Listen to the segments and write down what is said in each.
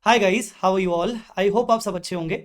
Hi guys, how are you all. I hope आप सब अच्छे होंगे।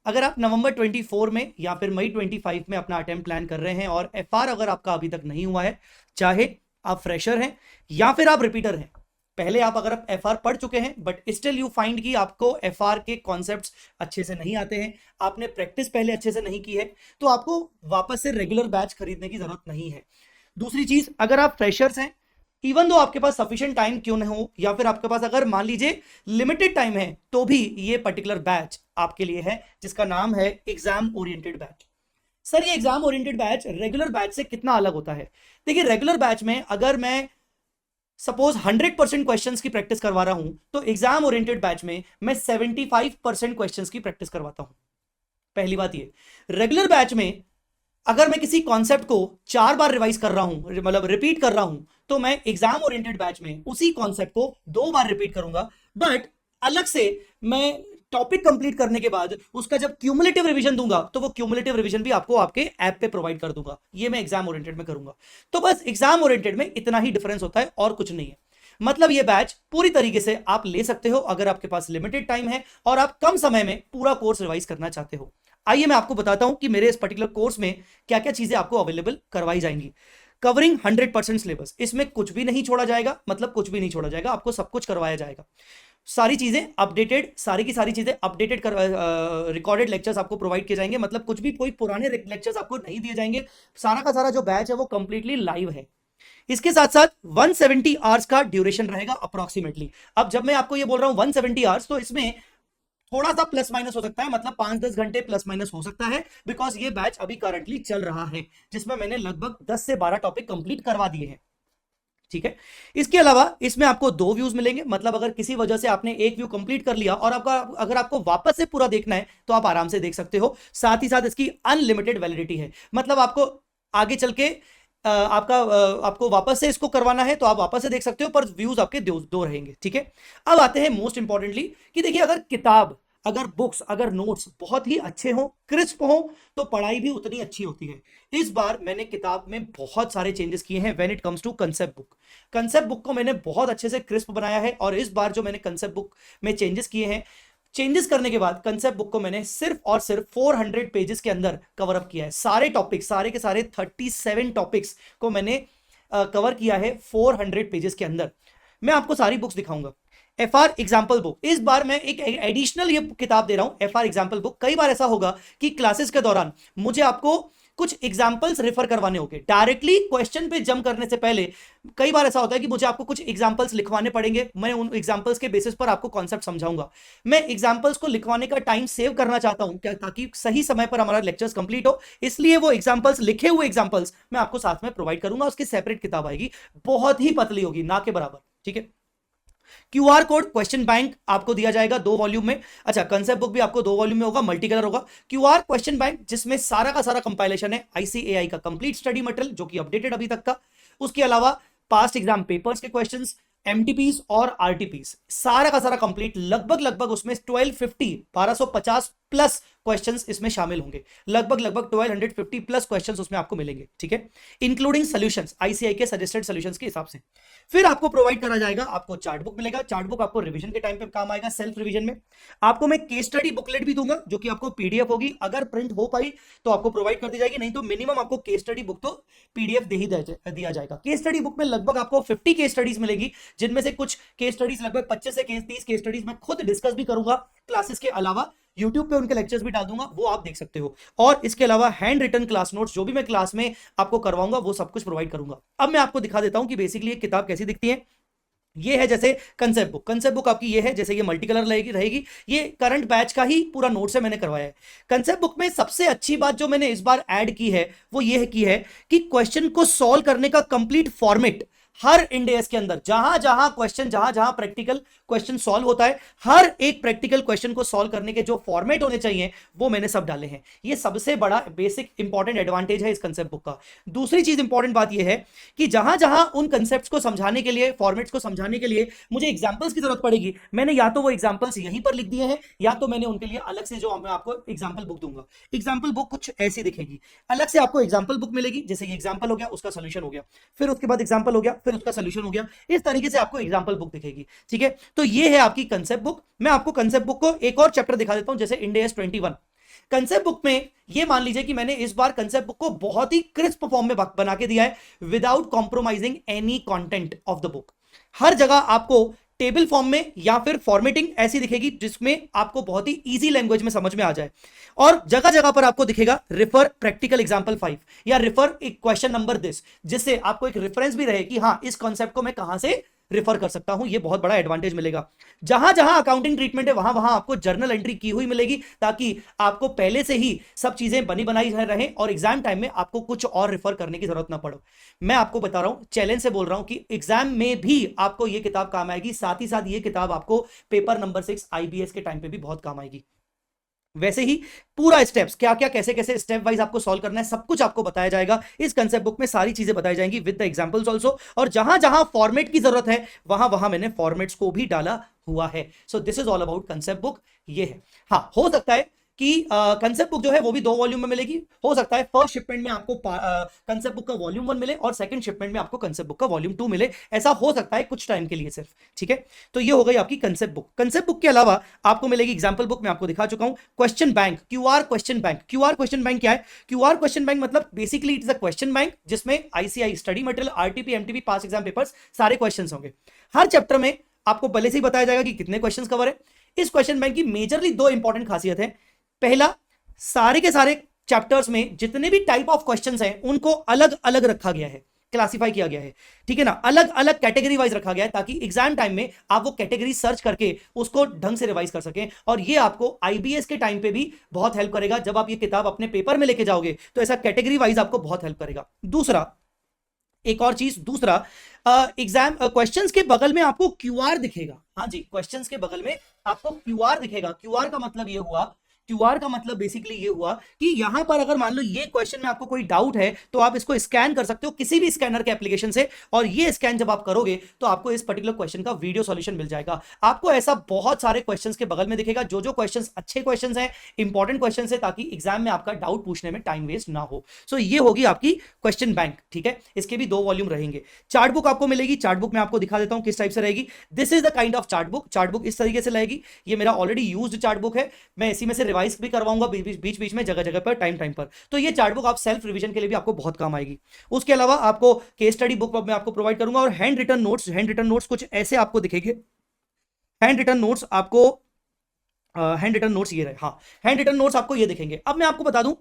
अगर आप नवंबर 24 में या फिर मई 25 में अपना अटेम्प्ट प्लान कर रहे हैं और एफआर अगर आपका अभी तक नहीं हुआ है, चाहे आप फ्रेशर हैं या फिर आप रिपीटर हैं, पहले अगर आप एफआर पढ़ चुके हैं बट स्टिल यू फाइंड कि आपको एफआर के कॉन्सेप्ट्स अच्छे से नहीं आते हैं, आपने प्रैक्टिस पहले अच्छे से नहीं की है, तो आपको वापस से रेगुलर बैच खरीदने की जरूरत नहीं है। दूसरी चीज, अगर आप फ्रेशर्स हैं, इवन दो आपके पास सफिशिएंट टाइम क्यों ना हो या फिर आपके पास अगर मान लीजिए लिमिटेड टाइम है, तो भी ये पर्टिकुलर बैच आपके लिए है, जिसका नाम है एग्जाम ओरिएंटेड बैच। सर, ये exam oriented batch regular batch से कितना अलग होता है? देखिए, रेगुलर बैच में अगर मैं सपोज 100% क्वेश्चन की प्रैक्टिस करवा रहा हूं, तो एग्जाम ओरिएंटेड बैच में मैं 75% क्वेश्चन की प्रैक्टिस करवाता हूं। पहली बात ये, रेगुलर बैच में अगर मैं किसी कॉन्सेप्ट को 4 बार रिवाइज कर रहा हूं, मतलब रिपीट कर रहा हूं, तो मैं एग्जाम ओरिएंटेड बैच में उसी कॉन्सेप्ट को 2 बार रिपीट करूंगा। बट अलग से मैं टॉपिक कंप्लीट करने के बाद उसका जब क्यूमुलेटिव रिवीजन दूंगा, तो वो क्यूमुलेटिव रिवीजन भी आपको आपके ऐप पे प्रोवाइड कर दूंगा। ये मैं एग्जाम ओरिएंटेड में करूंगा। तो बस एग्जाम ओरिएंटेड में इतना ही डिफरेंस होता है और कुछ नहीं है। मतलब ये बैच पूरी तरीके से आप ले सकते हो अगर आपके पास लिमिटेड टाइम है और आप कम समय में पूरा कोर्स रिवाइज करना चाहते हो। आइए मैं आपको बताता हूं कि मेरे इस पर्टिकुलर कोर्स में क्या क्या चीजें आपको अवेलेबल करवाई जाएंगी। कवरिंग 100% सिलेबस, इसमें कुछ भी नहीं छोड़ा जाएगा, मतलब कुछ भी नहीं छोड़ा जाएगा, आपको सब कुछ करवाया जाएगा। सारी चीजें अपडेटेड, सारी की सारी चीजें अपडेटेड कर, रिकॉर्डेड लेक्चर्स आपको प्रोवाइड किए जाएंगे, मतलब कुछ भी कोई पुराने लेक्चर्स आपको नहीं दिए जाएंगे। सारा का सारा जो बैच है वो कंप्लीटली लाइव है। इसके साथ साथ 170 आवर्स का ड्यूरेशन रहेगा अप्रोक्सीमेटली। अब जब मैं आपको ये बोल रहा हूं 170 आवर्स, तो इसमें थोड़ा सा प्लस माइनस हो सकता है, मतलब 5-10 घंटे प्लस माइनस हो सकता है, बिकॉज ये बैच अभी करंटली चल रहा है, जिसमें मैंने लगभग 10 से 12 टॉपिक कंप्लीट करवा दिए हैं। ठीक है। इसके अलावा इसमें आपको 2 व्यूज मिलेंगे, मतलब अगर किसी वजह से आपने एक व्यू कंप्लीट कर लिया और आपका अगर आपको वापस से पूरा देखना है, तो आप आराम से देख सकते हो। साथ ही साथ इसकी अनलिमिटेड वैलिडिटी है, मतलब आपको आगे चल के आपको वापस से इसको करवाना है तो आप वापस से देख सकते हो, पर व्यूज आपके दो रहेंगे। ठीक है। अब आते हैं मोस्ट इंपॉर्टेंटली, कि देखिए, अगर किताब, अगर बुक्स, अगर नोट्स बहुत ही अच्छे हो, क्रिस्प हो, तो पढ़ाई भी उतनी अच्छी होती है। इस बार मैंने किताब में बहुत सारे चेंजेस किए हैं when it comes to concept book. Concept book को मैंने बहुत अच्छे से क्रिस्प बनाया है, और इस बार जो मैंने कंसेप्ट बुक में चेंजेस किए हैं, चेंजेस करने के बाद कंसेप्ट बुक को मैंने सिर्फ और सिर्फ 400 पेजेस के अंदर कवर अप किया है। सारे टॉपिक्स, सारे के सारे 37 टॉपिक्स को मैंने कवर किया है 400 पेजेस के अंदर। मैं आपको सारी बुक्स दिखाऊंगा। एफआर एग्जाम्पल बुक, इस बार मैं एक एडिशनल ये किताब दे रहा हूं, एफआर एग्जाम्पल बुक। कई बार ऐसा होगा कि क्लासेस के दौरान मुझे आपको कुछ एग्जाम्पल्स रेफर करवाने होंगे डायरेक्टली क्वेश्चन पे जंप करने से पहले। कई बार ऐसा होता है कि मुझे आपको कुछ एग्जाम्पल्स लिखवाने पड़ेंगे, मैं उन एग्जाम्पल्स के बेसिस पर आपको कॉन्सेप्ट समझाऊंगा। मैं एग्जाम्पल्स को लिखवाने का टाइम सेव करना चाहता हूं, क्या, ताकि सही समय पर हमारा लेक्चर्स कंप्लीट हो। इसलिए वो एग्जाम्पल्स, लिखे हुए एग्जाम्पल्स, मैं आपको साथ में प्रोवाइड करूंगा। उसकी सेपरेट किताब आएगी, बहुत ही पतली होगी, ना के बराबर। ठीक है। क्यूआर कोड क्वेश्चन बैंक आपको दिया जाएगा 2 वॉल्यूम में। अच्छा, कंसेप्ट बुक भी आपको 2 वॉल्यूम में होगा, मल्टी कलर होगा। क्यूआर क्वेश्चन बैंक, जिसमें सारा का सारा कंपाइलेशन है आईसीएआई का कंप्लीट स्टडी मटेरियल, जो कि अपडेटेड अभी तक का। उसके अलावा पास्ट एग्जाम पेपर्स के क्वेश्चंस, एमटीपीस और आरटीपीस, सारा का सारा कंप्लीट, लगभग लगभग उसमें 1250 प्लस क्वेश्चंस इसमें शामिल होंगे। लगभग लगभग 1250 प्लस क्वेश्चंस उसमें आपको मिलेंगे। ठीक है। इंक्लूडिंग सॉल्यूशंस, आईसीआई के सजेस्टेड सॉल्यूशंस के हिसाब से। फिर आपको प्रोवाइड करा जाएगा, आपको चार्ट बुक मिलेगा। चार्ट बुक आपको रिवीजन के टाइम पे काम आएगा, सेल्फ रिवीजन में। आपको मैं केस स्टडी बुकलेट भी दूंगा, जो कि आपको पीडीएफ होगी, अगर प्रिंट हो पाई तो आपको प्रोवाइड कर दी जाएगी, नहीं तो मिनिमम आपको केस स्टडी बुक तो पीडीएफ दे ही दिया जाएगा। केस स्टडी बुक में लगभग आपको 50 केस स्टडीज मिलेगी, जिनमें से कुछ केस स्टडीज, लगभग 25 से 30 केस स्टडीज मैं खुद डिस्कस भी करूंगा क्लासेस के अलावा। यूट्यूब पे उनके लेक्चर्स भी डाल दूंगा, वो आप देख सकते हो। और इसके अलावा हैंड रिटन क्लास नोट्स, जो भी मैं क्लास में आपको करवाऊंगा, वो सब कुछ प्रोवाइड करूंगा। अब मैं आपको दिखा देता हूं कि बेसिकली ये किताब कैसी दिखती है। ये है जैसे कंसेप्ट बुक। कंसेप्ट बुक आपकी ये है, जैसे ये मल्टी कलर रहेगी। ये करंट बैच का ही पूरा नोट से मैंने करवाया है। कंसेप्ट बुक में सबसे अच्छी बात जो मैंने इस बार ऐड की है, वो ये है कि क्वेश्चन को सॉल्व करने का कंप्लीट फॉर्मेट हर इंडेस के अंदर, जहां जहां क्वेश्चन, जहां जहां प्रैक्टिकल क्वेश्चन सॉल्व होता है, हर एक प्रैक्टिकल क्वेश्चन को सॉल्व करने के जो फॉर्मेट होने चाहिए, वो मैंने सब डाले हैं। ये सबसे बड़ा बेसिक इंपॉर्टेंट एडवांटेज है इस कंसेप्ट बुक का। दूसरी चीज इंपॉर्टेंट बात यह है कि जहां जहां उन कंसेप्ट्स को समझाने के लिए, फॉर्मेट्स को समझाने के लिए मुझे एग्जांपल्स की जरूरत पड़ेगी, मैंने या तो वो एग्जांपल्स यहीं पर लिख दिए हैं, या तो मैंने उनके लिए अलग से जो मैं आपको एग्जांपल बुक दूंगा। एग्जांपल बुक कुछ ऐसी दिखेगी, अलग से आपको एग्जांपल बुक मिलेगी, जैसे ये एग्जांपल हो गया, उसका सोल्यूशन हो गया, फिर उसके बाद एग्जांपल हो गया, फिर उसका सोल्यूशन हो गया। इस तरीके से आपको एग्जांपल बुक दिखेगी। ठीक है। तो ये है आपकी कंसेप्ट बुक। मैं आपको कंसेप्ट बुक को एक और चैप्टर दिखा देता हूं, जैसे इंड AS 21 कंसेप्ट बुक में ये मान लीजिए कि मैंने इस बार कंसेप्ट बुक को बहुत ही क्रिस्प फॉर्म में बना के दिया है, without compromising any content of the book. हर जगह आपको टेबल फॉर्म में या फिर फॉर्मेटिंग ऐसी दिखेगी जिसमें आपको बहुत ही इजी लैंग्वेज में समझ में आ जाए, और जगह जगह पर आपको दिखेगा रिफर प्रैक्टिकल एग्जांपल 5 या रिफर एक क्वेश्चन नंबर दिस, जिससे आपको एक रेफरेंस भी रहे कि हाँ इस कॉन्सेप्ट को मैं कहां से रिफर कर सकता हूं। ये बहुत बड़ा एडवांटेज मिलेगा। जहां जहां अकाउंटिंग ट्रीटमेंट है वहां वहां आपको जर्नल एंट्री की हुई मिलेगी, ताकि आपको पहले से ही सब चीजें बनी बनाई रहे और एग्जाम टाइम में आपको कुछ और रिफर करने की जरूरत ना पड़े। मैं आपको बता रहा हूं, चैलेंज से बोल रहा हूं कि एग्जाम में भी आपको यह किताब काम आएगी, साथ ही साथ यह किताब आपको पेपर नंबर 6 IBS के टाइम पे भी बहुत काम आएगी। वैसे ही पूरा स्टेप्स क्या क्या कैसे कैसे स्टेप वाइज आपको सॉल्व करना है सब कुछ आपको बताया जाएगा। इस कंसेप्ट बुक में सारी चीजें बताई जाएंगी विद द एग्जांपल्स आल्सो, और जहां जहां फॉर्मेट की जरूरत है वहां वहां मैंने फॉर्मेट्स को भी डाला हुआ है। So this is all about concept book. ये है, हाँ हो सकता है कि कंसेप्ट बुक जो है वो भी 2 वॉल्यूम में मिलेगी। हो सकता है फर्स्ट शिपमेंट में आपको कंसेप्ट बुक का वॉल्यूम 1 मिले और सेकंड शिपमेंट में आपको कंसेप्ट बुक का वॉल्यूम 2 मिले, ऐसा हो सकता है कुछ टाइम के लिए सिर्फ। ठीक है, तो ये हो गई आपकी कंसेप्ट बुक। कंसेप्ट बुक के अलावा आपको मिलेगी एग्जाम्पल बुक, मैं आपको दिखा चुका हूं। Question bank, QR question bank. QR question bank क्या है? QR क्वेश्चन बैंक मतलब basically it is a question bank जिसमें ICI study material, RTP, MTP, पास एग्जाम पेपर्स सारे क्वेश्चन होंगे। हर चैप्टर में आपको पहले से ही बताया जाएगा कि कितने क्वेश्चन कवर है। इस क्वेश्चन बैंक की मेजरली 2 इंपॉर्टेंट खासियत है। पहला, सारे के सारे चैप्टर्स में जितने भी टाइप ऑफ क्वेश्चंस हैं उनको अलग अलग रखा गया है, क्लासिफाई किया गया है। ठीक है ना, अलग अलग कैटेगरी वाइज रखा गया है, ताकि एग्जाम टाइम में आप वो कैटेगरी सर्च करके उसको ढंग से रिवाइज कर सकें। और ये आपको IBS के टाइम पे भी बहुत हेल्प करेगा। जब आप ये किताब अपने पेपर में लेके जाओगे तो ऐसा कैटेगरी वाइज आपको बहुत हेल्प करेगा। दूसरा, एक और चीज, दूसरा एग्जाम क्वेश्चंस के बगल में आपको QR दिखेगा। हाँ जी, क्वेश्चंस के बगल में आपको QR दिखेगा। QR का मतलब ये हुआ, QR का मतलब बेसिकली ये हुआ कि यहां पर अगर मान लो ये क्वेश्चन में आपको कोई डाउट है तो आप इसको स्कैन कर सकते हो किसी भी स्कैनर के एप्लीकेशन से, और ये स्कैन जब आप करोगे तो आपको इस पर्टिकुलर क्वेश्चन का वीडियो सॉल्यूशन मिल जाएगा। आपको ऐसा बहुत सारे क्वेश्चंस के बगल में दिखेगा, जो क्वेश्चंस अच्छे क्वेश्चंस हैं, इंपॉर्टेंट क्वेश्चंस है, ताकि एग्जाम में आपका डाउट पूछने में टाइम वेस्ट ना हो। सो ये होगी आपकी क्वेश्चन बैंक। ठीक है, इसके भी 2 वॉल्यूम रहेंगे। चार्ट बुक आपको मिलेगी। चार्ट बुक में आपको दिखा देता हूं किस टाइप से रहेगी। This is the kind of chart book. Chart book इस तरीके से रहेगी। ये मेरा ऑलरेडी यूज्ड चार्ट बुक है, मैं इसी में से रिवाइज भी करवाऊंगा बीच बीच में, जगह जगह पर, टाइम टाइम पर। तो ये चार्ट बुक आप सेल्फ रिवीजन के लिए भी आपको बहुत काम आएगी। उसके अलावा आपको केस स्टडी बुक मैं आपको प्रोवाइड करूंगा, और hand written notes. Hand written notes कुछ ऐसे आपको दिखेंगे। हैंड रिटन नोट्स आपको हैंड रिटन नोट्स ये रहे, हाँ हैंड रिटन नोट्स आपको ये दिखेंगे। अब मैं आपको बता दूं,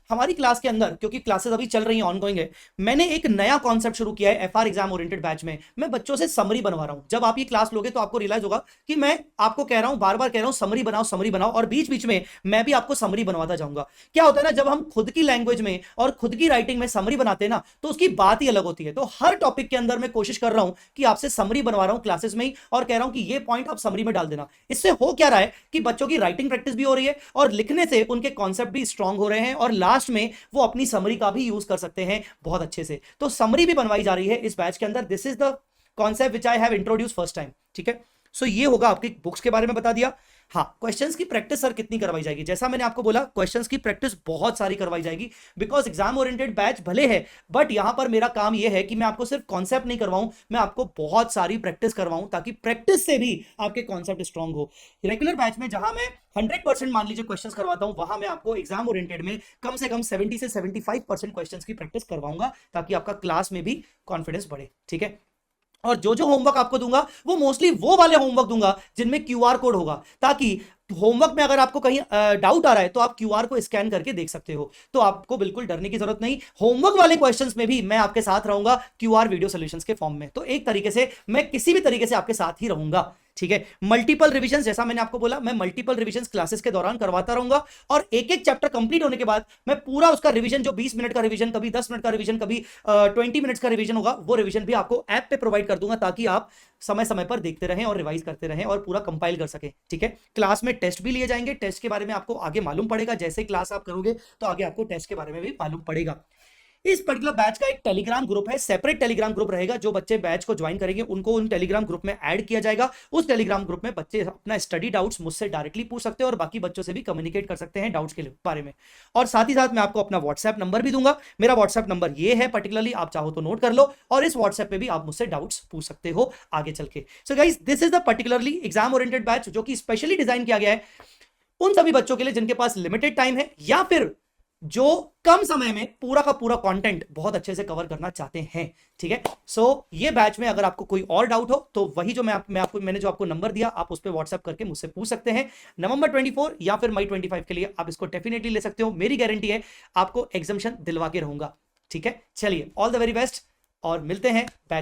हमारी क्लास के अंदर, क्योंकि क्लासेस अभी चल रही हैं, ऑनगोइंग है, मैंने एक नया कॉन्सेप्ट शुरू किया है FR एग्जाम ओरिएंटेड बैच में। मैं बच्चों से समरी बनवा रहा हूं। जब आप ये क्लास लोगे तो आपको रियलाइज होगा कि मैं आपको कह रहा हूं, बार बार कह रहा हूं समरी बनाओ समरी बनाओ, और बीच बीच में मैं भी आपको समरी बनवाता जाऊंगा। क्या होता है ना, जब हम खुद की लैंग्वेज में और खुद की राइटिंग में समरी बनाते हैं ना, तो उसकी बात ही अलग होती है। तो हर टॉपिक के अंदर मैं कोशिश कर रहा हूं कि आपसे समरी बनवा रहा हूं क्लासेस में ही, और कह रहा हूं कि ये पॉइंट आप समरी में डाल देना। इससे हो क्या रहा है कि बच्चों की राइटिंग प्रैक्टिस भी हो रही है और लिखने से उनके कॉन्सेप्ट भी स्ट्रांग हो रहे हैं, और लास्ट में वो अपनी समरी का भी यूज कर सकते हैं बहुत अच्छे से। तो समरी भी बनवाई जा रही है इस बैच के अंदर। This is the concept which I have introduce first time. ठीक है, सो ये होगा। आपकी बुक्स के बारे में बता दिया। हाँ, क्वेश्चंस की प्रैक्टिस सर कितनी करवाई जाएगी? जैसा मैंने आपको बोला, क्वेश्चंस की प्रैक्टिस बहुत सारी करवाई जाएगी, बिकॉज एग्जाम ओरिएंटेड बैच भले है, बट यहां पर मेरा काम यह है कि मैं आपको सिर्फ कॉन्सेप्ट नहीं करवाऊं, मैं आपको बहुत सारी प्रैक्टिस करवाऊं, ताकि प्रैक्टिस से भी आपके कॉन्सेप्ट स्ट्रांग हो। रेगुलर बैच में जहां मैं 100% मान लीजिए क्वेश्चंस करवाता हूं, वहां मैं आपको एग्जाम ओरिएंटेड में कम से कम 70 से 75% क्वेश्चंस की प्रैक्टिस करवाऊंगा, ताकि आपका क्लास में भी कॉन्फिडेंस बढ़े। ठीक है, और जो होमवर्क आपको दूंगा वो मोस्टली वो वाले होमवर्क दूंगा जिनमें QR कोड होगा, ताकि होमवर्क में अगर आपको कहीं डाउट आ रहा है तो आप QR को स्कैन करके देख सकते हो। तो आपको बिल्कुल डरने की जरूरत नहीं। होमवर्क वाले क्वेश्चंस में भी मैं आपके साथ रहूंगा QR वीडियो सॉल्यूशंस के फॉर्म में। तो एक तरीके से मैं किसी भी तरीके से आपके साथ ही रहूंगा। ठीक है, मल्टीपल रिवीजन, जैसा मैंने आपको बोला, मैं मल्टीपल रिवीजन क्लासेस के दौरान करवाता रहूंगा, और एक एक चैप्टर कंप्लीट होने के बाद मैं पूरा उसका रिवीजन, जो 20 मिनट का रिवीजन, कभी 10 मिनट का रिवीजन, कभी 20 मिनट्स का रिवीजन होगा, वो रिवीजन भी आपको ऐप पे प्रोवाइड कर दूंगा, ताकि आप समय समय पर देखते रहें और रिवाइज करते रहें और पूरा कंपाइल कर सकें। ठीक है, क्लास में टेस्ट भी लिए जाएंगे। टेस्ट के बारे में आपको आगे मालूम पड़ेगा, जैसे क्लास आप करोगे तो आगे आपको टेस्ट के बारे में भी मालूम पड़ेगा। इस पर्टिकुलर बैच का एक टेलीग्राम ग्रुप है, सेपरेट टेलीग्राम ग्रुप रहेगा। जो बच्चे बैच को ज्वाइन करेंगे उनको उन टेलीग्राम ग्रुप में ऐड किया जाएगा। उस टेलीग्राम ग्रुप में बच्चे अपना स्टडी डाउट्स मुझसे डायरेक्टली पूछ सकते हैं और बाकी बच्चों से भी कम्युनिकेट कर सकते हैं डाउट्स के बारे में। और साथ ही साथ मैं आपको अपना व्हाट्सएप नंबर भी दूंगा। मेरा व्हाट्सएप नंबर ये है पर्टिकुलरली, आप चाहो तो नोट कर लो, और इस व्हाट्सएप पे भी आप मुझसे डाउट्स पूछ सकते हो आगे चल के। So guys, this is the particularly exam oriented batch जो कि स्पेशली डिजाइन किया गया है उन सभी बच्चों के लिए जिनके पास लिमिटेड टाइम है, या फिर जो कम समय में पूरा का पूरा कंटेंट बहुत अच्छे से कवर करना चाहते हैं। ठीक है, सो ये बैच में अगर आपको कोई और डाउट हो तो वही जो मैंने जो आपको नंबर दिया, आप उस पर व्हाट्सएप करके मुझसे पूछ सकते हैं। नवंबर 24 या फिर मई 25 के लिए आप इसको डेफिनेटली ले सकते हो। मेरी गारंटी है आपको एग्जामिशन दिलवा के रहूंगा। ठीक है, चलिए, ऑल द वेरी बेस्ट और मिलते हैं बैच